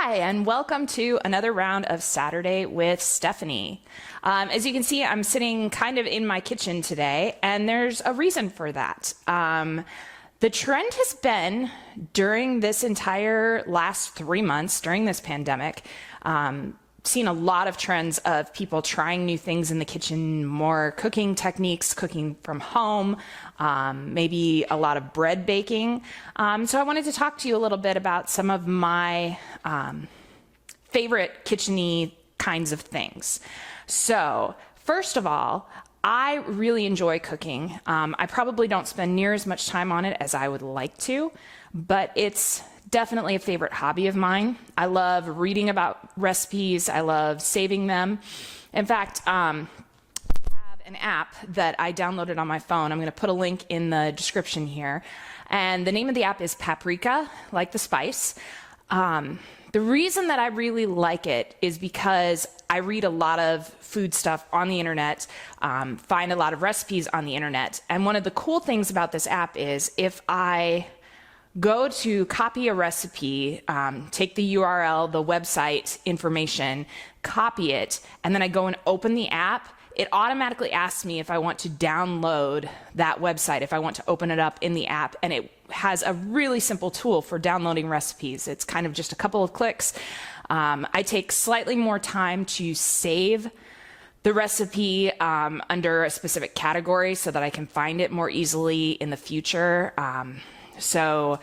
Hi, and welcome to another round of Saturday with Stephanie. As you can see, I'm sitting kind of in my kitchen today, and there's a reason for that. The trend has been during this entire last 3 months, during this pandemic, seen a lot of trends of people trying new things in the kitchen, more cooking techniques, cooking from home, maybe a lot of bread baking. So I wanted to talk to you a little bit about some of my favorite kitchen-y kinds of things. So first of all, I really enjoy cooking. I probably don't spend near as much time on it as I would like to, but it's definitely a favorite hobby of mine. I love reading about recipes. I love saving them. In fact, I have an app that I downloaded on my phone. I'm going to put a link in the description here. And the name of the app is Paprika, like the spice. The reason that I really like it is because I read a lot of food stuff on the internet, find a lot of recipes on the internet. And one of the cool things about this app is if I go to copy a recipe, take the URL, the website information, copy it, and then I go and open the app, it automatically asks me if I want to download that website, if I want to open it up in the app, and it has a really simple tool for downloading recipes. It's kind of just a couple of clicks. I take slightly more time to save the recipe under a specific category so that I can find it more easily in the future. So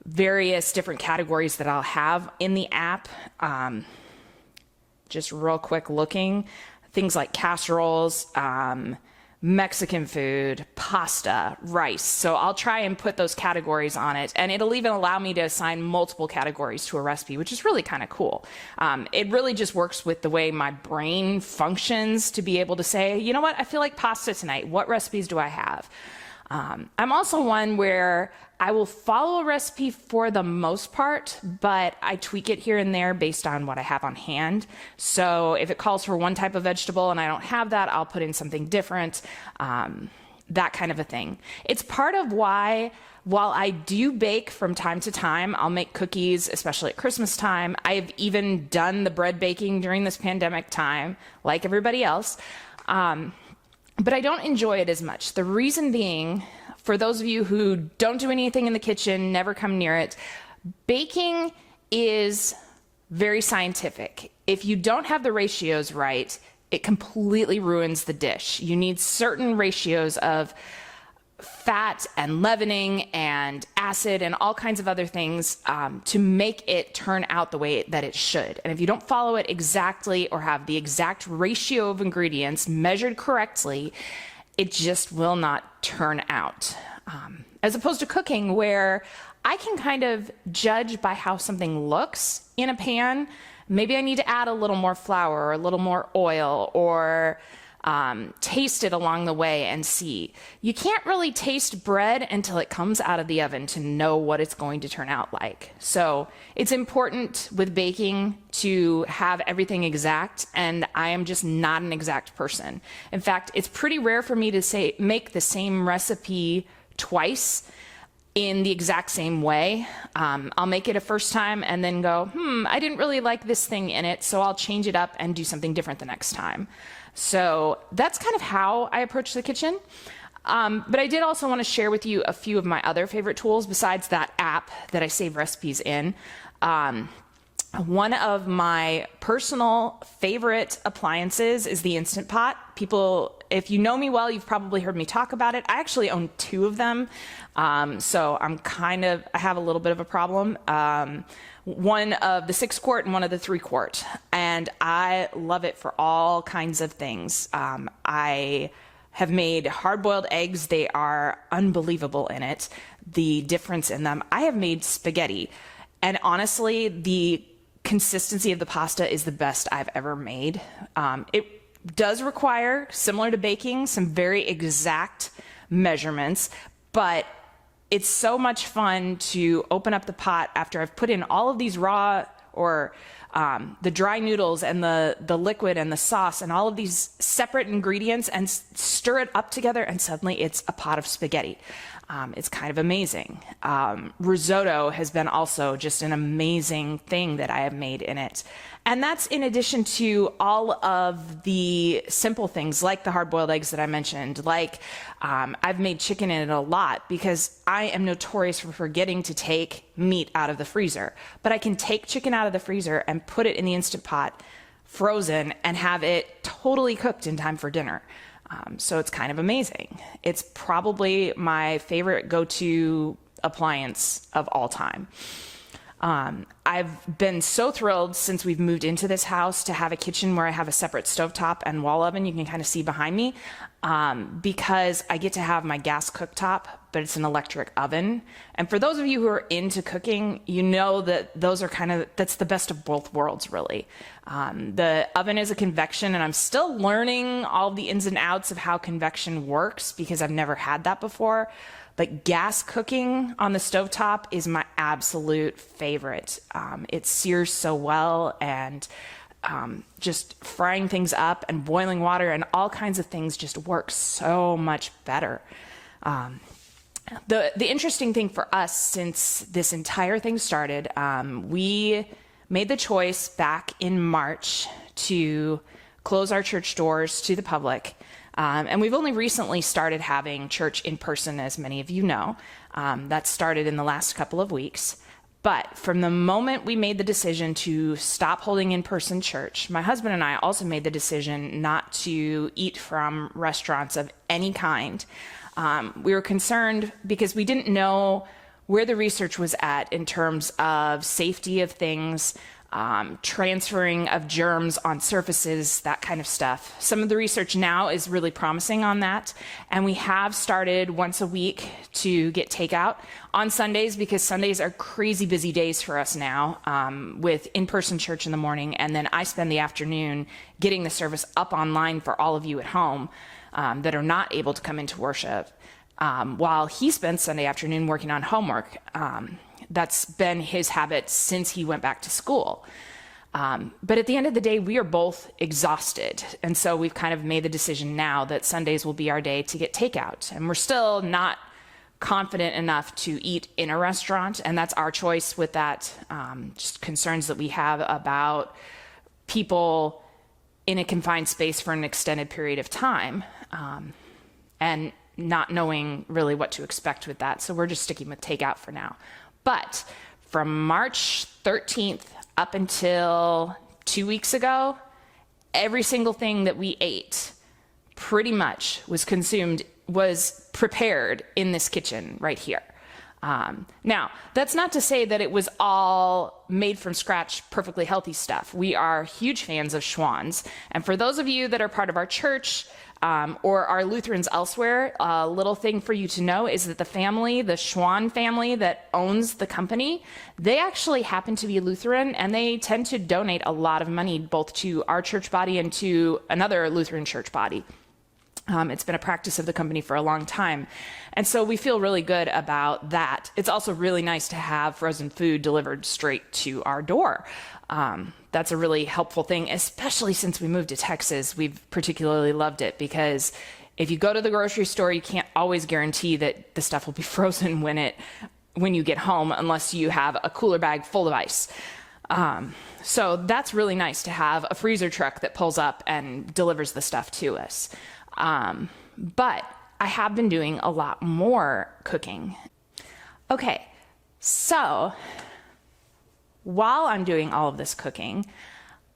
various different categories that I'll have in the app. Just real quick looking, things like casseroles, Mexican food, pasta, rice. So I'll try and put those categories on it, and it'll even allow me to assign multiple categories to a recipe, which is really kind of cool. It really just works with the way my brain functions to be able to say, you know what, I feel like pasta tonight. What recipes do I have? I'm also one where I will follow a recipe for the most part, but I tweak it here and there based on what I have on hand. So if it calls for one type of vegetable and I don't have that, I'll put in something different, that kind of a thing. It's part of why, while I do bake from time to time, I'll make cookies, especially at Christmas time. I've even done the bread baking during this pandemic time, like everybody else. But I don't enjoy it as much. The reason being, for those of you who don't do anything in the kitchen, never come near it, baking is very scientific. If you don't have the ratios right, it completely ruins the dish. You need certain ratios of fat and leavening and acid and all kinds of other things to make it turn out the way that it should. And if you don't follow it exactly or have the exact ratio of ingredients measured correctly, it just will not turn out. As opposed to cooking, where I can kind of judge by how something looks in a pan. Maybe I need to add a little more flour or a little more oil, or taste it along the way and see. You can't really taste bread until it comes out of the oven to know what it's going to turn out like. So it's important with baking to have everything exact, and I am just not an exact person. In fact, it's pretty rare for me to make the same recipe twice in the exact same way. I'll make it a first time and then go, I didn't really like this thing in it, so I'll change it up and do something different the next time. So that's kind of how I approach the kitchen. But I did also want to share with you a few of my other favorite tools besides that app that I save recipes in. One of my personal favorite appliances is the Instant Pot. People, if you know me well, you've probably heard me talk about it. I actually own 2 of them. So I have a little bit of a problem. One of the 6-quart and one of the 3-quart. And I love it for all kinds of things. I have made hard-boiled eggs. They are unbelievable in it, the difference in them. I have made spaghetti. And honestly, the consistency of the pasta is the best I've ever made. It does require, similar to baking, some very exact measurements, but it's so much fun to open up the pot after I've put in all of these raw or the dry noodles and the liquid and the sauce and all of these separate ingredients and stir it up together, and suddenly it's a pot of spaghetti. It's kind of amazing. Risotto has been also just an amazing thing that I have made in it. And that's in addition to all of the simple things like the hard-boiled eggs that I mentioned. Like I've made chicken in it a lot because I am notorious for forgetting to take meat out of the freezer. But I can take chicken out of the freezer and put it in the Instant Pot frozen and have it totally cooked in time for dinner. So it's kind of amazing. It's probably my favorite go-to appliance of all time. I've been so thrilled since we've moved into this house to have a kitchen where I have a separate stovetop and wall oven. You can kind of see behind me, because I get to have my gas cooktop, but it's an electric oven. And for those of you who are into cooking, you know that those are that's the best of both worlds, really. The oven is a convection, and I'm still learning all the ins and outs of how convection works because I've never had that before. But gas cooking on the stovetop is my absolute favorite. It sears so well, and just frying things up and boiling water and all kinds of things just works so much better. The interesting thing for us since this entire thing started, we made the choice back in March to close our church doors to the public. And we've only recently started having church in person, as many of you know. That started in the last couple of weeks. But from the moment we made the decision to stop holding in-person church, my husband and I also made the decision not to eat from restaurants of any kind. We were concerned because we didn't know where the research was at in terms of safety of things, transferring of germs on surfaces, that kind of stuff. Some of the research now is really promising on that, and we have started once a week to get takeout on Sundays because Sundays are crazy busy days for us now, with in-person church in the morning, and then I spend the afternoon getting the service up online for all of you at home that are not able to come into worship, while he spends Sunday afternoon working on homework. That's been his habit since he went back to school. But at the end of the day, we are both exhausted. And so we've kind of made the decision now that Sundays will be our day to get takeout. And we're still not confident enough to eat in a restaurant. And that's our choice with that, just concerns that we have about people in a confined space for an extended period of time. And not knowing really what to expect with that. So we're just sticking with takeout for now. But from March 13th up until 2 weeks ago, every single thing that we ate pretty much was prepared in this kitchen right here. Now, that's not to say that it was all made from scratch, perfectly healthy stuff. We are huge fans of Schwan's. And for those of you that are part of our church, or are Lutherans elsewhere, a little thing for you to know is that the Schwan family that owns the company, they actually happen to be Lutheran, and they tend to donate a lot of money both to our church body and to another Lutheran church body. It's been a practice of the company for a long time. And so we feel really good about that. It's also really nice to have frozen food delivered straight to our door. That's a really helpful thing, especially since we moved to Texas. We've particularly loved it because if you go to the grocery store, you can't always guarantee that the stuff will be frozen when you get home unless you have a cooler bag full of ice. So that's really nice to have a freezer truck that pulls up and delivers the stuff to us. But I have been doing a lot more cooking. Okay, so while I'm doing all of this cooking,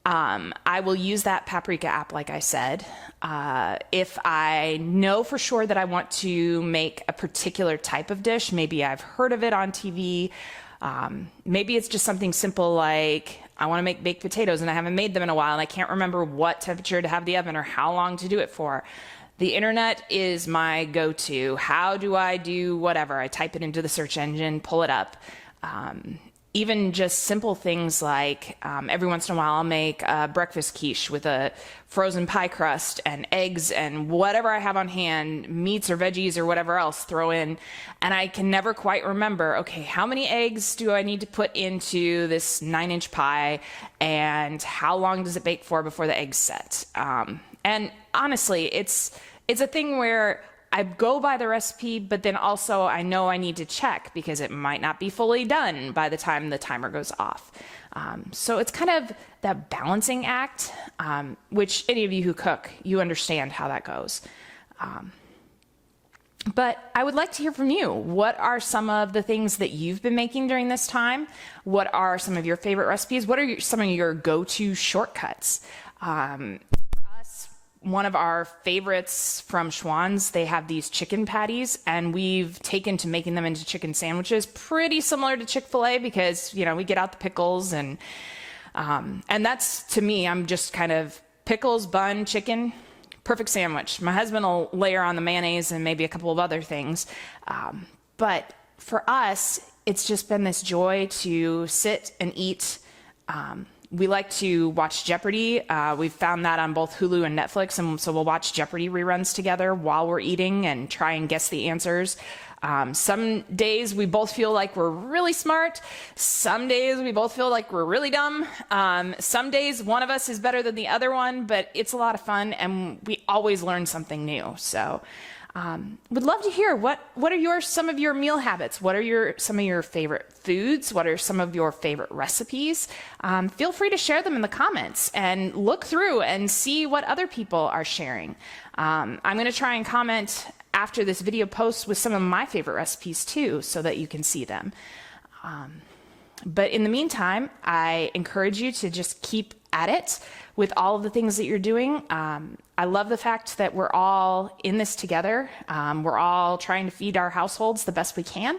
I will use that Paprika app, like I said. If I know for sure that I want to make a particular type of dish, maybe I've heard of it on TV, maybe it's just something simple like I want to make baked potatoes and I haven't made them in a while and I can't remember what temperature to have the oven or how long to do it for. The internet is my go-to. How do I do whatever? I type it into the search engine, pull it up. Even just simple things like every once in a while I'll make a breakfast quiche with a frozen pie crust and eggs and whatever I have on hand, meats or veggies or whatever else, throw in. And I can never quite remember, okay, how many eggs do I need to put into this 9-inch pie and how long does it bake for before the eggs set? And honestly, it's a thing where I go by the recipe, but then also I know I need to check because it might not be fully done by the time the timer goes off. So it's kind of that balancing act, which any of you who cook, you understand how that goes. But I would like to hear from you. What are some of the things that you've been making during this time? What are some of your favorite recipes? What are some of your go-to shortcuts? For us, one of our favorites from Schwan's, they have these chicken patties, and we've taken to making them into chicken sandwiches, pretty similar to Chick-fil-A because, you know, we get out the pickles and that's, to me, I'm just kind of pickles, bun, chicken, perfect sandwich. My husband will layer on the mayonnaise and maybe a couple of other things. But for us, it's just been this joy to sit and eat. We like to watch Jeopardy. We've found that on both Hulu and Netflix, and so we'll watch Jeopardy reruns together while we're eating and try and guess the answers. Some days we both feel like we're really smart. Some days we both feel like we're really dumb. Some days one of us is better than the other one, but it's a lot of fun and we always learn something new. So would love to hear what are some of your meal habits? What are some of your favorite foods? What are some of your favorite recipes? Feel free to share them in the comments and look through and see what other people are sharing. I'm going to try and comment after this video post with some of my favorite recipes too, so that you can see them. But in the meantime, I encourage you to just keep at it with all of the things that you're doing. I love the fact that we're all in this together. We're all trying to feed our households the best we can.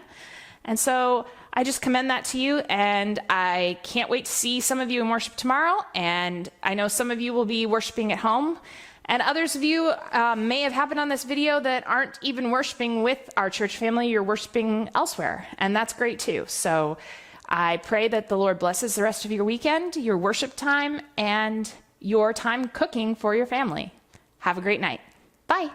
And so I just commend that to you, and I can't wait to see some of you in worship tomorrow. And I know some of you will be worshiping at home. And others of you may have happened on this video that aren't even worshiping with our church family. You're worshiping elsewhere, and that's great too. So I pray that the Lord blesses the rest of your weekend, your worship time, and your time cooking for your family. Have a great night. Bye.